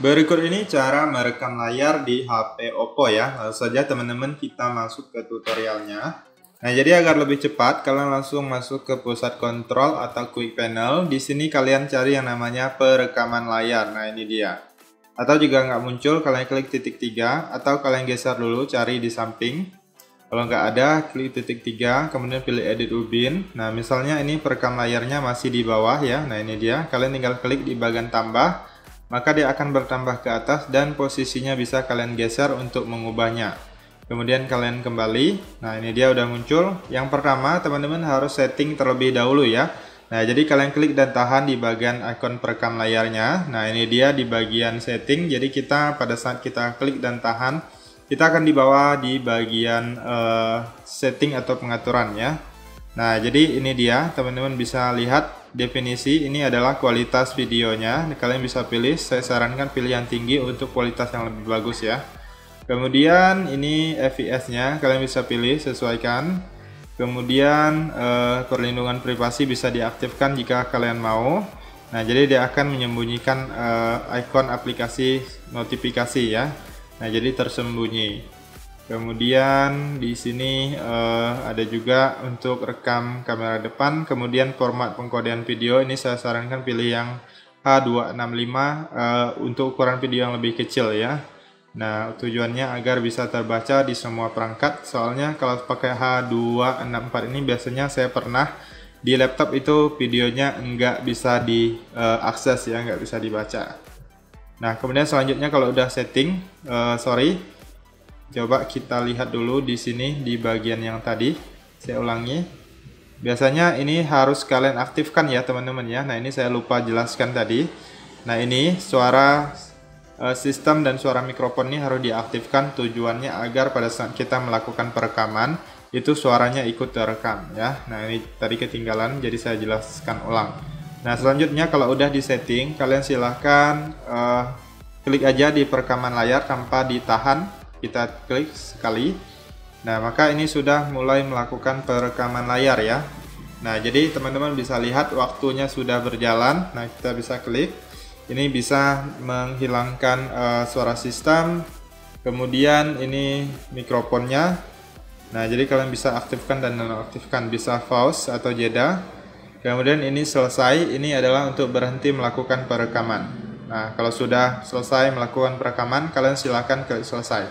Berikut ini cara merekam layar di HP Oppo ya. Langsung saja teman-teman kita masuk ke tutorialnya. Nah, jadi agar lebih cepat, kalian langsung masuk ke pusat kontrol atau quick panel. Di sini kalian cari yang namanya perekaman layar. Nah, ini dia. Atau juga nggak muncul, kalian klik titik 3 atau kalian geser dulu cari di samping. Kalau nggak ada, klik titik 3, kemudian pilih edit ubin. Nah, misalnya ini perekam layarnya masih di bawah ya. Nah, ini dia. Kalian tinggal klik di bagian tambah, maka dia akan bertambah ke atas dan posisinya bisa kalian geser untuk mengubahnya. Kemudian kalian kembali. Nah, ini dia udah muncul. Yang pertama, teman-teman harus setting terlebih dahulu ya. Nah, jadi kalian klik dan tahan di bagian ikon perekam layarnya. Nah, ini dia di bagian setting. Jadi kita pada saat kita klik dan tahan, kita akan dibawa di bagian setting atau pengaturan ya. Nah, jadi ini dia, teman-teman bisa lihat definisi. Ini adalah kualitas videonya. Kalian bisa pilih, saya sarankan pilih yang tinggi untuk kualitas yang lebih bagus ya. Kemudian ini FPS-nya, kalian bisa pilih, sesuaikan. Kemudian perlindungan privasi bisa diaktifkan jika kalian mau. Nah, jadi dia akan menyembunyikan ikon aplikasi notifikasi ya. Nah, jadi tersembunyi. Kemudian di sini ada juga untuk rekam kamera depan. Kemudian format pengkodean video ini saya sarankan pilih yang H265 untuk ukuran video yang lebih kecil ya. Nah, tujuannya agar bisa terbaca di semua perangkat. Soalnya kalau pakai H264 ini biasanya saya pernah di laptop itu videonya nggak bisa diakses ya, nggak bisa dibaca. Nah, kemudian selanjutnya kalau udah setting, coba kita lihat dulu di sini di bagian yang tadi. Saya ulangi. Biasanya ini harus kalian aktifkan ya teman-teman ya. Nah, ini saya lupa jelaskan tadi. Nah, ini suara sistem dan suara mikrofon ini harus diaktifkan. Tujuannya agar pada saat kita melakukan perekaman itu suaranya ikut terekam ya. Nah, ini tadi ketinggalan jadi saya jelaskan ulang. Nah, selanjutnya kalau udah di setting, kalian silahkan klik aja di perekaman layar tanpa ditahan. Kita klik sekali. Nah, maka ini sudah mulai melakukan perekaman layar ya. Nah, jadi teman-teman bisa lihat waktunya sudah berjalan. Nah, kita bisa klik. Ini bisa menghilangkan suara sistem. Kemudian ini mikrofonnya. Nah, jadi kalian bisa aktifkan dan nonaktifkan, bisa pause atau jeda. Kemudian ini selesai. Ini adalah untuk berhenti melakukan perekaman. Nah, kalau sudah selesai melakukan perekaman, kalian silakan klik selesai.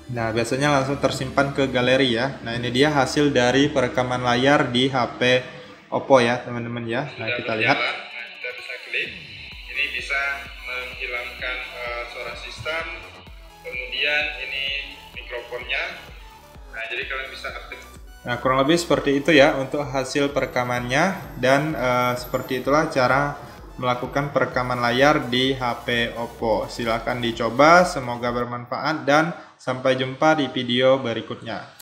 Nah, biasanya langsung tersimpan ke galeri ya. Nah, ini dia hasil dari perekaman layar di HP Oppo ya, teman-teman ya. Nah, kita lihat. Nah, kita bisa klik. Ini bisa menghilangkan suara sistem. Kemudian ini mikrofonnya. Nah, jadi kalian bisa aktif. Nah, kurang lebih seperti itu ya untuk hasil perekamannya. Dan seperti itulah cara melakukan perekaman layar di HP Oppo. Silahkan dicoba, semoga bermanfaat dan sampai jumpa di video berikutnya.